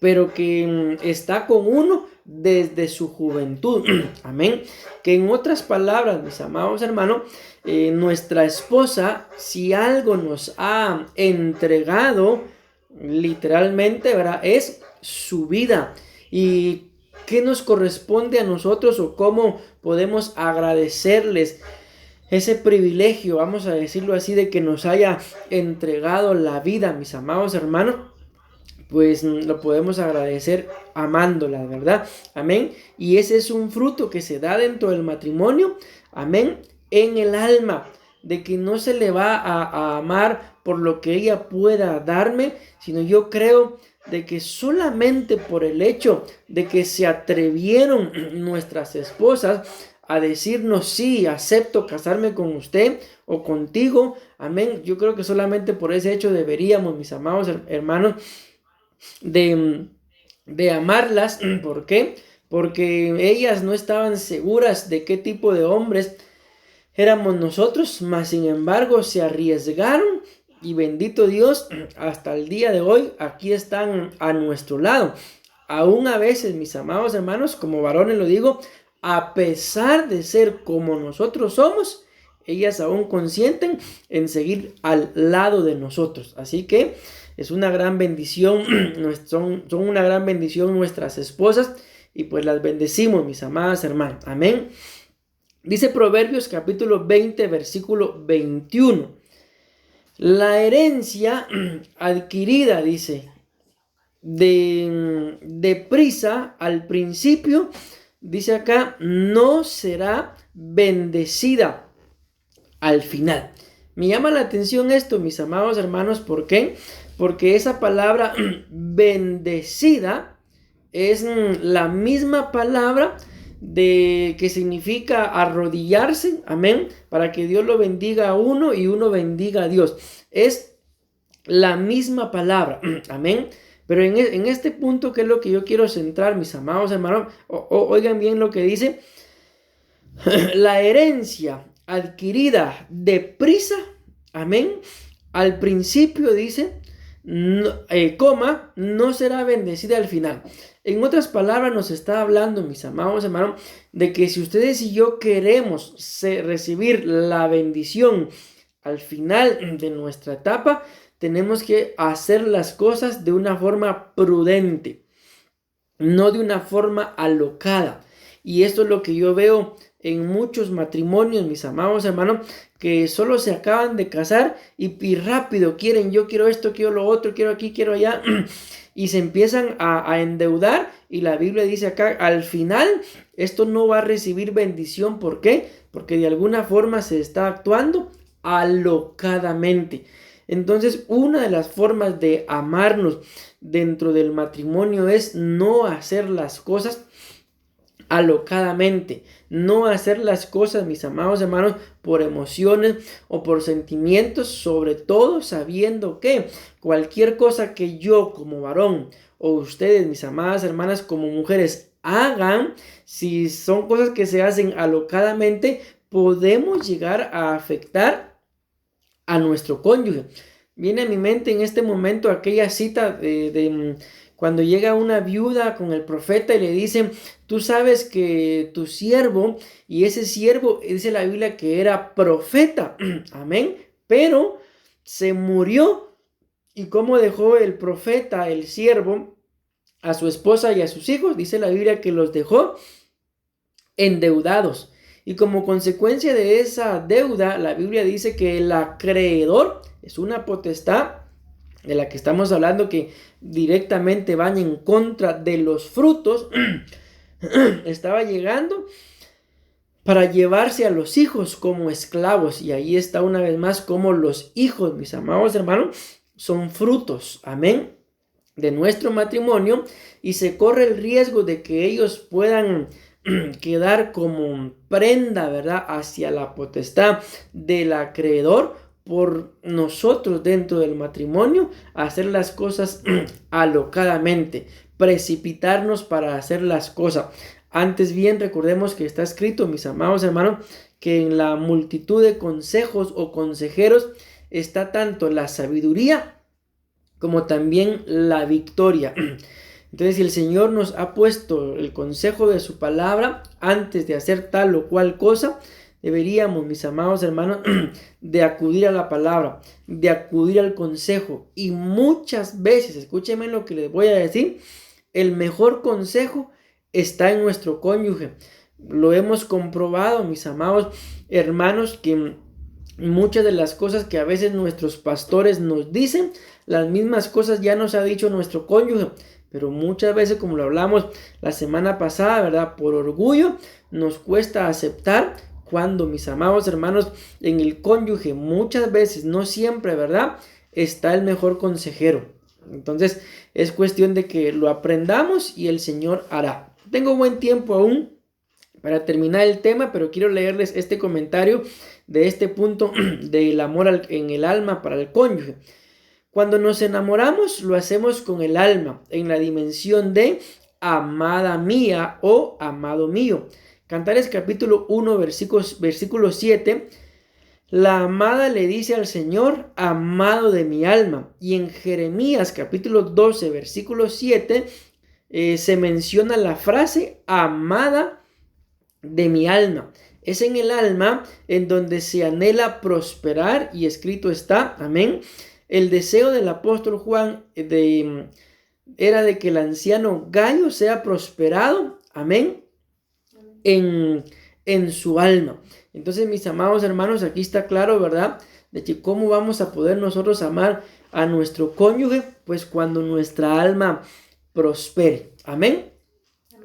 pero que está con uno desde su juventud. Amén. Que en otras palabras, mis amados hermanos, nuestra esposa, si algo nos ha entregado, literalmente, ¿verdad?, es su vida. ¿Y qué nos corresponde a nosotros o cómo podemos agradecerles ese privilegio, vamos a decirlo así, de que nos haya entregado la vida, mis amados hermanos? Pues lo podemos agradecer amándola, ¿verdad? Amén. Y ese es un fruto que se da dentro del matrimonio, amén, en el alma, de que no se le va a amar por lo que ella pueda darme, sino yo creo de que solamente por el hecho de que se atrevieron nuestras esposas a decirnos, sí, acepto casarme con usted o contigo, amén. Yo creo que solamente por ese hecho deberíamos, mis amados hermanos, de amarlas. ¿Por qué? Porque ellas no estaban seguras de qué tipo de hombres éramos nosotros, mas sin embargo se arriesgaron y bendito Dios, hasta el día de hoy aquí están a nuestro lado. Aún a veces, mis amados hermanos, como varones lo digo, a pesar de ser como nosotros somos, ellas aún consienten en seguir al lado de nosotros. Así que es una gran bendición, son una gran bendición nuestras esposas y pues las bendecimos, mis amadas hermanas. Amén. Dice Proverbios capítulo 20, versículo 21. La herencia adquirida, dice, de prisa al principio, dice acá, no será bendecida al final. Me llama la atención esto, mis amados hermanos, ¿por qué? Porque esa palabra bendecida es la misma palabra que significa arrodillarse, amén, para que Dios lo bendiga a uno y uno bendiga a Dios. Es la misma palabra, amén. Pero en este punto, que es lo que yo quiero centrar, mis amados hermanos, oigan bien lo que dice. La herencia adquirida deprisa, amén, al principio dice, no será bendecida al final. En otras palabras nos está hablando, mis amados hermanos, de que si ustedes y yo queremos recibir la bendición al final de nuestra etapa, tenemos que hacer las cosas de una forma prudente, no de una forma alocada. Y esto es lo que yo veo en muchos matrimonios, mis amados hermanos, que solo se acaban de casar y rápido quieren, yo quiero esto, quiero lo otro, quiero aquí, quiero allá, y se empiezan a endeudar. Y la Biblia dice acá, al final esto no va a recibir bendición. ¿Por qué? Porque de alguna forma se está actuando alocadamente. Entonces, una de las formas de amarnos dentro del matrimonio es no hacer las cosas alocadamente, no hacer las cosas, mis amados hermanos, por emociones o por sentimientos, sobre todo sabiendo que cualquier cosa que yo como varón o ustedes, mis amadas hermanas, como mujeres hagan, si son cosas que se hacen alocadamente, podemos llegar a afectar a nuestro cónyuge. Viene a mi mente en este momento aquella cita de cuando llega una viuda con el profeta y le dicen: tú sabes que tu siervo, y ese siervo dice la Biblia que era profeta, amén, pero se murió. ¿Y cómo dejó el profeta, el siervo, a su esposa y a sus hijos? Dice la Biblia que los dejó endeudados. Y como consecuencia de esa deuda, la Biblia dice que el acreedor, es una potestad de la que estamos hablando, que directamente van en contra de los frutos, estaba llegando para llevarse a los hijos como esclavos. Y ahí está una vez más como los hijos, mis amados hermanos, son frutos, amén, de nuestro matrimonio, y se corre el riesgo de que ellos puedan quedar como prenda, ¿verdad?, hacia la potestad del acreedor por nosotros dentro del matrimonio, hacer las cosas alocadamente, precipitarnos para hacer las cosas. Antes bien, recordemos que está escrito, mis amados hermanos, que en la multitud de consejos o consejeros está tanto la sabiduría como también la victoria. Entonces, si el Señor nos ha puesto el consejo de su palabra antes de hacer tal o cual cosa, deberíamos, mis amados hermanos, de acudir a la palabra, de acudir al consejo. Y muchas veces, escúchenme lo que les voy a decir, el mejor consejo está en nuestro cónyuge. Lo hemos comprobado, mis amados hermanos, que muchas de las cosas que a veces nuestros pastores nos dicen, las mismas cosas ya nos ha dicho nuestro cónyuge. Pero muchas veces, como lo hablamos la semana pasada, ¿verdad?, por orgullo nos cuesta aceptar cuando, mis amados hermanos, en el cónyuge muchas veces, no siempre, ¿verdad?, está el mejor consejero. Entonces es cuestión de que lo aprendamos y el Señor hará. Tengo buen tiempo aún para terminar el tema, pero quiero leerles este comentario de este punto del amor en el alma para el cónyuge. Cuando nos enamoramos, lo hacemos con el alma, en la dimensión de amada mía o amado mío. Cantares capítulo 1, versículo 7. La amada le dice al Señor: amado de mi alma. Y en Jeremías capítulo 12, versículo 7, se menciona la frase amada de mi alma. Es en el alma en donde se anhela prosperar, y escrito está, amén. El deseo del apóstol Juan era de que el anciano Gayo sea prosperado, amén, en su alma. Entonces, mis amados hermanos, aquí está claro, ¿verdad?, de que cómo vamos a poder nosotros amar a nuestro cónyuge, pues cuando nuestra alma prospere, amén.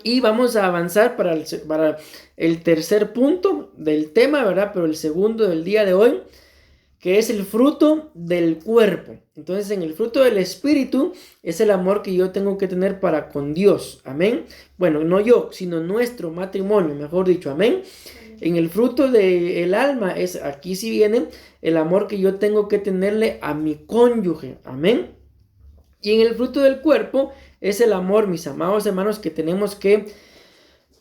Y vamos a avanzar para el tercer punto del tema, ¿verdad?, pero el segundo del día de hoy, que es el fruto del cuerpo. Entonces, en el fruto del espíritu es el amor que yo tengo que tener para con Dios, amén. Bueno, no yo, sino nuestro matrimonio, mejor dicho, amén. En el fruto del alma aquí sí viene el amor que yo tengo que tenerle a mi cónyuge, amén. Y en el fruto del cuerpo es el amor, mis amados hermanos, que tenemos que,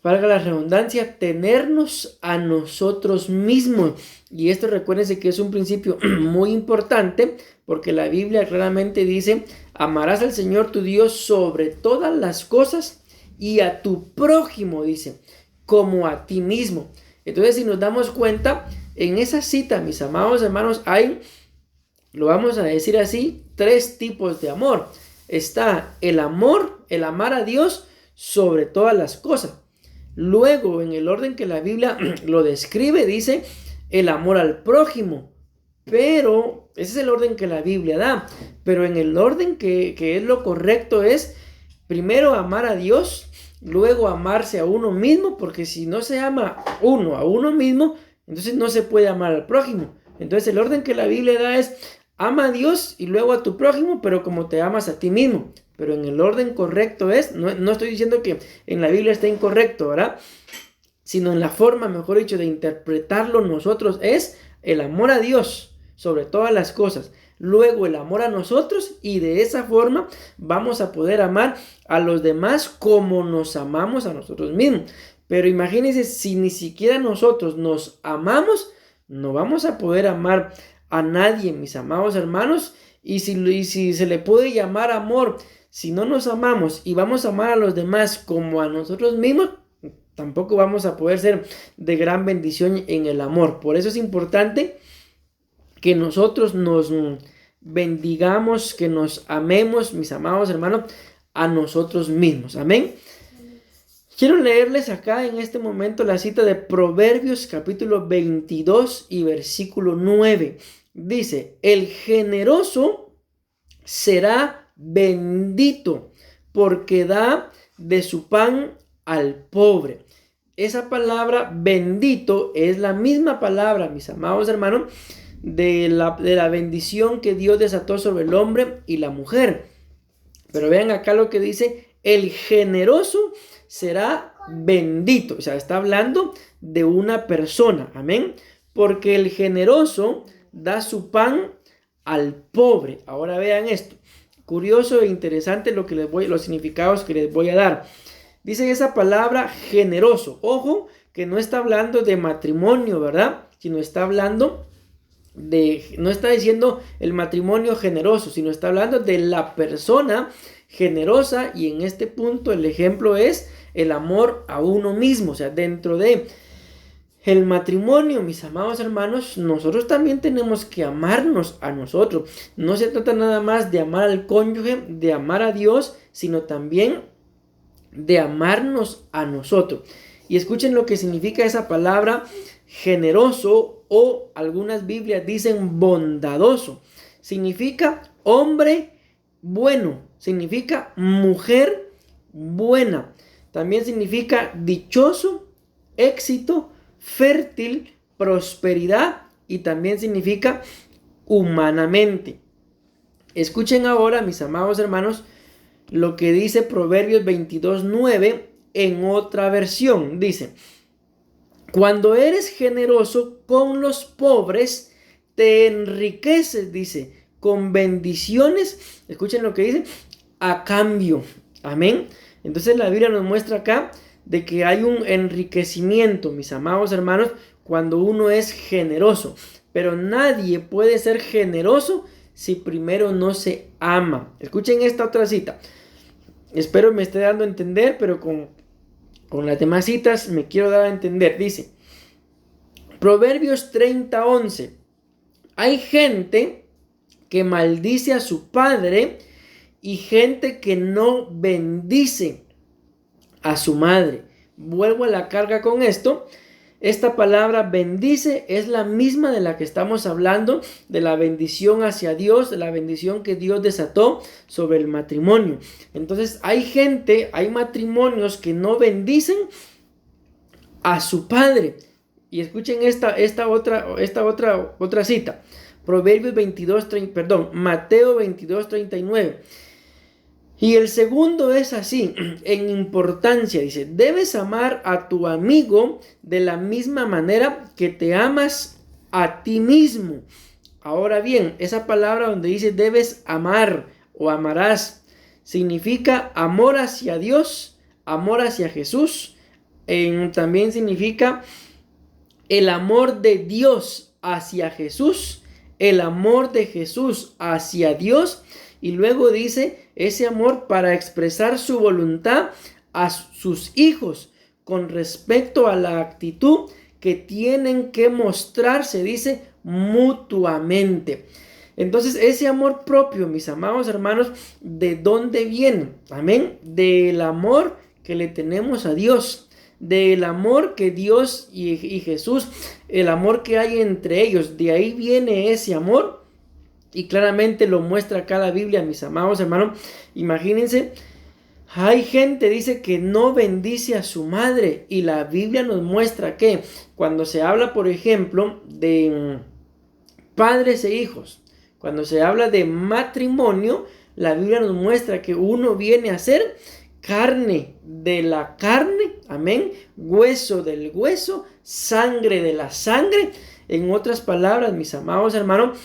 valga la redundancia, tenernos a nosotros mismos. Y esto, recuérdense que es un principio muy importante, porque la Biblia claramente dice: amarás al Señor tu Dios sobre todas las cosas, y a tu prójimo, dice, como a ti mismo. Entonces, si nos damos cuenta, en esa cita, mis amados hermanos, hay, lo vamos a decir así, 3 tipos de amor. Está el amor, el amar a Dios sobre todas las cosas. Luego, en el orden que la Biblia lo describe, dice el amor al prójimo. Pero ese es el orden que la Biblia da. Pero en el orden que es lo correcto es primero amar a Dios, luego amarse a uno mismo, porque si no se ama uno a uno mismo, entonces no se puede amar al prójimo. Entonces el orden que la Biblia da es: ama a Dios y luego a tu prójimo, pero como te amas a ti mismo. Pero en el orden correcto es, no estoy diciendo que en la Biblia está incorrecto, ¿verdad?, sino en la forma, mejor dicho, de interpretarlo nosotros, es el amor a Dios sobre todas las cosas, luego el amor a nosotros, y de esa forma vamos a poder amar a los demás como nos amamos a nosotros mismos. Pero imagínense, si ni siquiera nosotros nos amamos, no vamos a poder amar a nadie, mis amados hermanos. Y si se le puede llamar amor, si no nos amamos y vamos a amar a los demás como a nosotros mismos, tampoco vamos a poder ser de gran bendición en el amor. Por eso es importante que nosotros nos bendigamos, que nos amemos, mis amados hermanos, a nosotros mismos. Amén. Quiero leerles acá en este momento la cita de Proverbios capítulo 22 y versículo 9. Dice: el generoso será bendito porque da de su pan al pobre. Esa palabra bendito es la misma palabra, mis amados hermanos, de la bendición que Dios desató sobre el hombre y la mujer. Pero vean acá lo que dice: el generoso será bendito. O sea, está hablando de una persona. Amén. Porque el generoso da su pan al pobre. Ahora vean esto. Curioso e interesante los significados que les voy a dar. Dice esa palabra generoso. Ojo, que no está hablando de matrimonio, ¿verdad? Sino está hablando no está diciendo el matrimonio generoso, sino está hablando de la persona generosa. Y en este punto el ejemplo es el amor a uno mismo. O sea, dentro de el matrimonio, mis amados hermanos, nosotros también tenemos que amarnos a nosotros. No se trata nada más de amar al cónyuge, de amar a Dios, sino también de amarnos a nosotros. Y escuchen lo que significa esa palabra generoso, o algunas Biblias dicen bondadoso. Significa hombre bueno, significa mujer buena. También significa dichoso, éxito, fértil, prosperidad, y también significa humanamente. Escuchen ahora, mis amados hermanos, lo que dice Proverbios 22:9 en otra versión. Dice: cuando eres generoso con los pobres, te enriqueces, dice, con bendiciones. Escuchen lo que dice: a cambio. Amén. Entonces la Biblia nos muestra acá de que hay un enriquecimiento, mis amados hermanos, cuando uno es generoso. Pero nadie puede ser generoso si primero no se ama. Escuchen esta otra cita. Espero me esté dando a entender, pero con las demás citas me quiero dar a entender. Dice Proverbios 30:11: hay gente que maldice a su padre y gente que no bendice a su madre. Vuelvo a la carga con esto. Esta palabra bendice es la misma de la que estamos hablando, de la bendición hacia Dios, de la bendición que Dios desató sobre el matrimonio. Entonces hay matrimonios que no bendicen a su padre. Y escuchen esta otra cita. Mateo 22:39. Y el segundo es así, en importancia, dice: debes amar a tu amigo de la misma manera que te amas a ti mismo. Ahora bien, esa palabra donde dice debes amar o amarás, significa amor hacia Dios, amor hacia Jesús. También significa el amor de Dios hacia Jesús, el amor de Jesús hacia Dios. Y luego dice ese amor para expresar su voluntad a sus hijos con respecto a la actitud que tienen que mostrarse, dice, mutuamente. Entonces ese amor propio, mis amados hermanos, ¿de dónde viene? Amén. Del amor que le tenemos a Dios, del amor que Dios y Jesús, el amor que hay entre ellos. De ahí viene ese amor. Y claramente lo muestra acá la Biblia, mis amados hermanos. Imagínense, hay gente, dice, que no bendice a su madre. Y la Biblia nos muestra que cuando se habla, por ejemplo, de padres e hijos, cuando se habla de matrimonio, la Biblia nos muestra que uno viene a ser carne de la carne, amén, hueso del hueso, sangre de la sangre. En otras palabras, mis amados hermanos,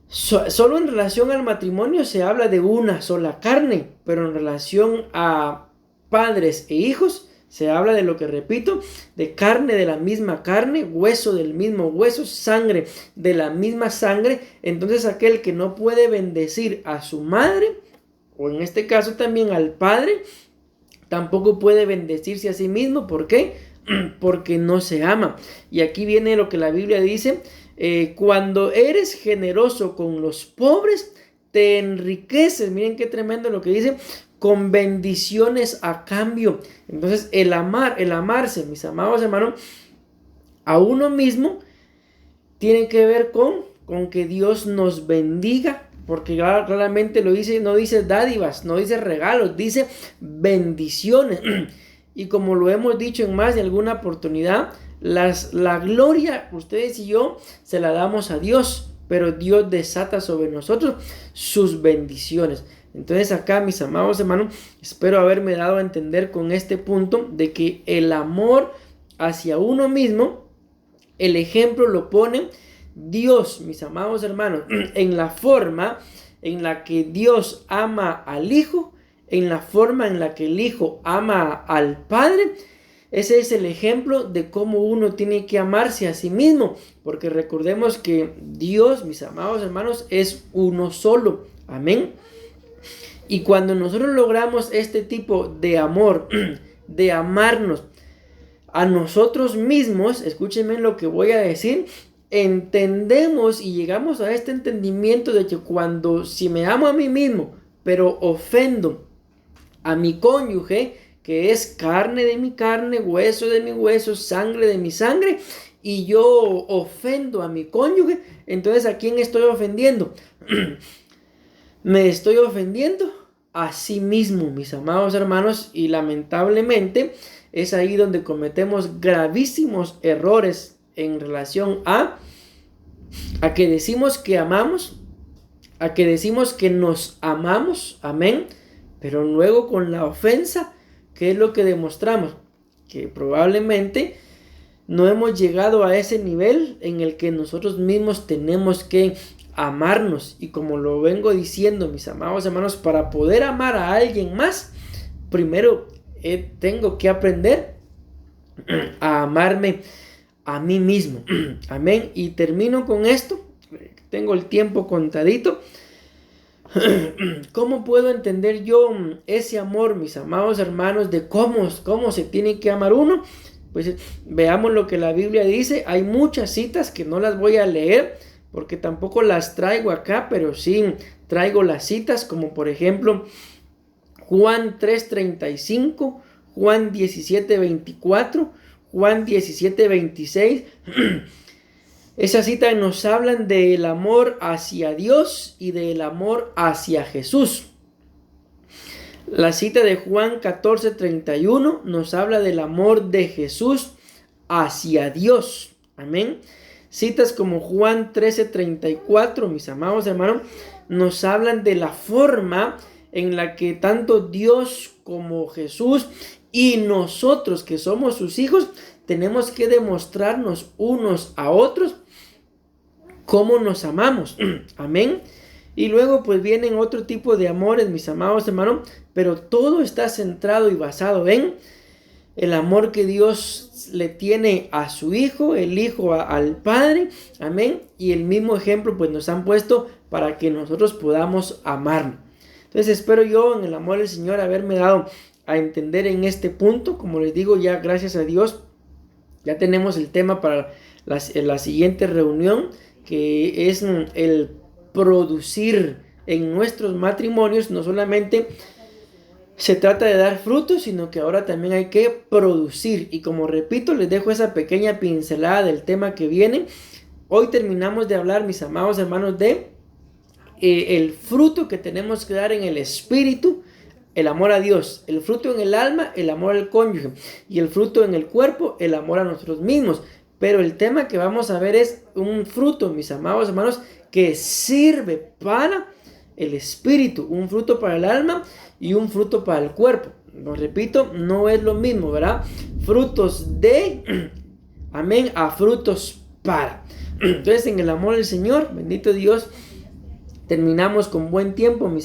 solo en relación al matrimonio se habla de una sola carne, pero en relación a padres e hijos Se habla de lo que repito, de carne de la misma carne, hueso del mismo hueso, sangre de la misma sangre. Entonces aquel que no puede bendecir a su madre, o en este caso también al padre, tampoco puede bendecirse a sí mismo. ¿Por qué? Porque no se ama. Y aquí viene lo que la Biblia dice: cuando eres generoso con los pobres, te enriqueces. Miren qué tremendo lo que dice: con bendiciones a cambio. Entonces el amarse, mis amados hermanos, a uno mismo, tiene que ver con que Dios nos bendiga. Porque claramente lo dice, no dice dádivas, no dice regalos, dice bendiciones. Y como lo hemos dicho en más de alguna oportunidad, la gloria, ustedes y yo, se la damos a Dios, pero Dios desata sobre nosotros sus bendiciones. Entonces acá, mis amados hermanos, espero haberme dado a entender con este punto de que el amor hacia uno mismo, el ejemplo lo pone Dios, mis amados hermanos, en la forma en la que Dios ama al Hijo, en la forma en la que el Hijo ama al Padre. Ese es el ejemplo de cómo uno tiene que amarse a sí mismo, porque recordemos que Dios, mis amados hermanos, es uno solo. Amén. Y cuando nosotros logramos este tipo de amor, de amarnos a nosotros mismos, escúchenme lo que voy a decir, entendemos y llegamos a este entendimiento de que si me amo a mí mismo, pero ofendo a mi cónyuge, que es carne de mi carne, hueso de mi hueso, sangre de mi sangre, y yo ofendo a mi cónyuge, entonces ¿a quién estoy ofendiendo? Me estoy ofendiendo a sí mismo, mis amados hermanos, y lamentablemente es ahí donde cometemos gravísimos errores en relación a que decimos que amamos, a que decimos que nos amamos, amén, pero luego con la ofensa, ¿qué es lo que demostramos? Que probablemente no hemos llegado a ese nivel en el que nosotros mismos tenemos que amarnos. Y como lo vengo diciendo, mis amados hermanos, para poder amar a alguien más, primero tengo que aprender a amarme a mí mismo. Amén. Y termino con esto. Tengo el tiempo contadito. ¿Cómo puedo entender yo ese amor, mis amados hermanos, de cómo se tiene que amar uno? Pues veamos lo que la Biblia dice. Hay muchas citas que no las voy a leer porque tampoco las traigo acá, pero sí traigo las citas, como por ejemplo Juan 3:35, Juan 17:24, Juan 17:26. Esas citas nos hablan del amor hacia Dios y del amor hacia Jesús. La cita de Juan 14:31 nos habla del amor de Jesús hacia Dios. Amén. Citas como Juan 13:34, mis amados hermanos, nos hablan de la forma en la que tanto Dios como Jesús y nosotros que somos sus hijos tenemos que demostrarnos unos a otros cómo nos amamos. Amén. Y luego pues vienen otro tipo de amores, mis amados hermanos, pero todo está centrado y basado en el amor que Dios le tiene a su Hijo, el Hijo al Padre. Amén. Y el mismo ejemplo pues nos han puesto para que nosotros podamos amarnos. Entonces espero yo en el amor del Señor haberme dado a entender en este punto. Como les digo, ya gracias a Dios ya tenemos el tema para la siguiente reunión, que es el producir en nuestros matrimonios. No solamente se trata de dar frutos, sino que ahora también hay que producir. Y como repito, les dejo esa pequeña pincelada del tema que viene. Hoy terminamos de hablar, mis amados hermanos, de el fruto que tenemos que dar en el espíritu, el amor a Dios, el fruto en el alma, el amor al cónyuge, y el fruto en el cuerpo, el amor a nosotros mismos. Pero el tema que vamos a ver es un fruto, mis amados hermanos, que sirve para el espíritu, un fruto para el alma y un fruto para el cuerpo. Lo repito, no es lo mismo, ¿verdad? Frutos de, amén, a frutos para. Entonces, en el amor del Señor, bendito Dios, terminamos con buen tiempo, mis